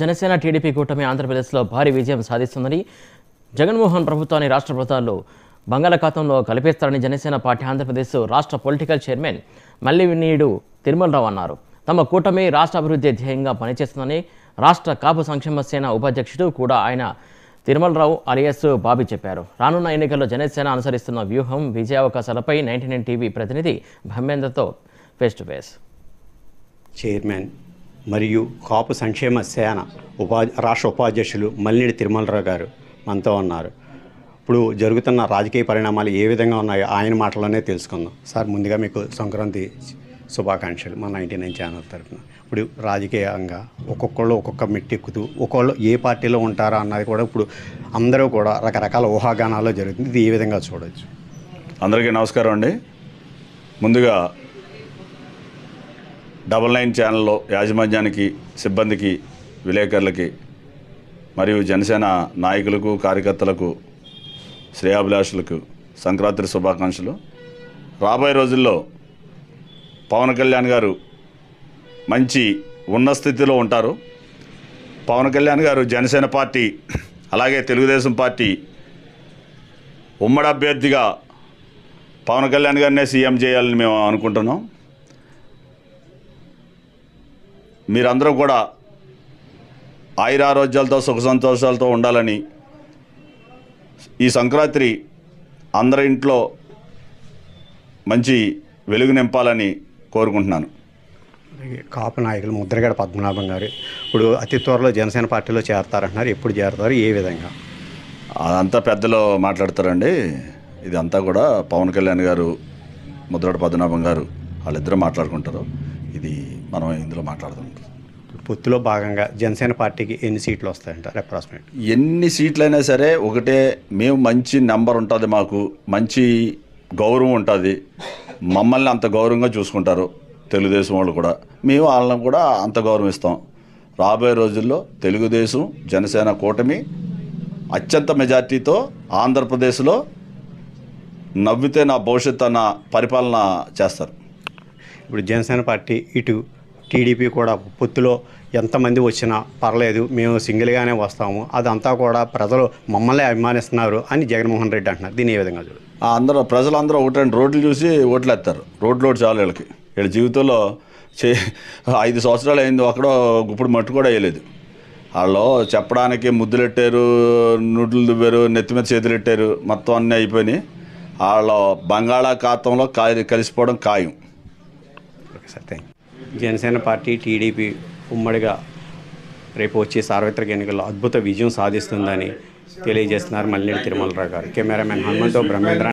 Janasena TDP కూటమి ఆంధ్రప్రదేశ్లో భారీ విజయం సాధిస్తుందని జగన్మోహన్ ప్రభుత్వాన్ని రాష్ట్ర ప్రభుత్వాలు బంగాళాఖాతంలో కలిపేస్తారని జనసేన పార్టీ ఆంధ్రప్రదేశ్ రాష్ట్ర పొలిటికల్ చైర్మన్ మల్లివినీడు తిరుమలరావు అన్నారు. తమ కూటమి రాష్ట్ర అభివృద్ధి ధ్యేయంగా పనిచేస్తుందని రాష్ట్ర కాపు సంక్షేమ సేన ఉపాధ్యక్షుడు కూడా ఆయన తిరుమలరావు అలియాస్ బాబీ చెప్పారు. రానున్న ఎన్నికల్లో జనసేన అనుసరిస్తున్న వ్యూహం విజయావకాశాలపై 99 టీవీ ప్రతినిధి భమ్మేంద్రతో ఫేస్ టు ఫేస్. చైర్మన్ మరియు కాపు సంక్షేమ సేన రాష్ట్ర ఉపాధ్యక్షులు మల్లినేని తిరుమలరావు గారు మనతో ఉన్నారు. ఇప్పుడు జరుగుతున్న రాజకీయ పరిణామాలు ఏ విధంగా ఉన్నాయో ఆయన మాటలోనే తెలుసుకుందాం. సార్, ముందుగా మీకు సంక్రాంతి శుభాకాంక్షలు మా 99 ఛానల్ తరఫున. ఇప్పుడు రాజకీయంగా ఒక్కొక్కళ్ళు ఒక్కొక్క మెట్టెక్కుతూ ఒక్కొక్కళ్ళు ఏ పార్టీలో ఉంటారా అన్నది కూడా ఇప్పుడు అందరూ కూడా రకరకాల ఊహాగానాల్లో జరుగుతుంది. ఇది ఏ విధంగా చూడవచ్చు? అందరికీ నమస్కారం అండి. ముందుగా 99 ఛానల్లో యాజమాన్యానికి, సిబ్బందికి, విలేకరులకి మరియు జనసేన నాయకులకు, కార్యకర్తలకు, శ్రేయాభిలాషులకు సంక్రాంతి శుభాకాంక్షలు. రాబోయే రోజుల్లో పవన్ కళ్యాణ్ గారు మంచి ఉన్న స్థితిలో ఉంటారు. పవన్ కళ్యాణ్ గారు జనసేన పార్టీ అలాగే తెలుగుదేశం పార్టీ ఉమ్మడి అభ్యర్థిగా పవన్ కళ్యాణ్ గారినే సీఎం చేయాలని మేము అనుకుంటున్నాం. మీరందరూ కూడా ఆయురారోగ్యాలతో సుఖ సంతోషాలతో ఉండాలని, ఈ సంక్రాంతి అందరి ఇంట్లో మంచి వెలుగు నింపాలని కోరుకుంటున్నాను. కాపు నాయకులు ముద్రగడ పద్మనాభం గారు ఇప్పుడు అతి త్వరలో జనసేన పార్టీలో చేరతారంటున్నారు. ఎప్పుడు చేరతారు, ఏ విధంగా? అదంతా పెద్దలు మాట్లాడతారండి. ఇదంతా కూడా పవన్ కళ్యాణ్ గారు, ముద్రగడ పద్మనాభం గారు వాళ్ళిద్దరూ మాట్లాడుకుంటారు. ఇది మనం ఇందులో మాట్లాడుతుంటాం. పొత్తులో భాగంగా జనసేన పార్టీకి ఎన్ని సీట్లు వస్తాయంటారు అప్రాక్సిమేట్? ఎన్ని సీట్లైనా సరే ఒకటే, మేము మంచి నెంబర్ ఉంటుంది, మాకు మంచి గౌరవం ఉంటుంది, మమ్మల్ని అంత గౌరవంగా చూసుకుంటారు తెలుగుదేశం వాళ్ళు కూడా, మేము వాళ్ళని కూడా అంత గౌరవిస్తాం. రాబోయే రోజుల్లో తెలుగుదేశం జనసేన కూటమి అత్యంత మెజార్టీతో ఆంధ్రప్రదేశ్లో నవ్వితే నా భవిష్యత్తు అన్న పరిపాలన చేస్తారు. ఇప్పుడు జనసేన పార్టీ ఇటు టీడీపీ కూడా పొత్తులో ఎంతమంది వచ్చినా పర్లేదు, మేము సింగిల్గానే వస్తాము, అదంతా కూడా ప్రజలు మమ్మల్ని అభిమానిస్తున్నారు అని జగన్మోహన్ రెడ్డి అంటున్నారు. దీన్ని ఏ విధంగా చూడాలి? ప్రజలందరూ ఒకటి రోడ్లు చూసి ఓట్లు వేస్తారు. రోడ్లు చాలు వీళ్ళకి. వీళ్ళ జీవితంలో 5 సంవత్సరాలు అయింది, అక్కడ ఇప్పుడు మట్టు కూడా వేయలేదు. వాళ్ళు చెప్పడానికి ముద్దులెట్టారు, నుడ్లు దువ్వారు, నెత్తి మీద చేతులు పెట్టారు, మొత్తం అన్నీ అయిపోయినాయి. వాళ్ళు బంగాళాఖాతంలో కలిసిపోవడం ఖాయం. Okay sir, thank you. Janasena party TDP ఉమ్మడిగా రేపు వచ్చే సార్వత్రిక ఎన్నికల్లో అద్భుత విజయం సాధిస్తుందని తెలియజేస్తున్నారు మల్లినేని తిరుమలరావు గారు. కెమెరామెన్ హనుమంతో బ్రహ్మేంద్ర.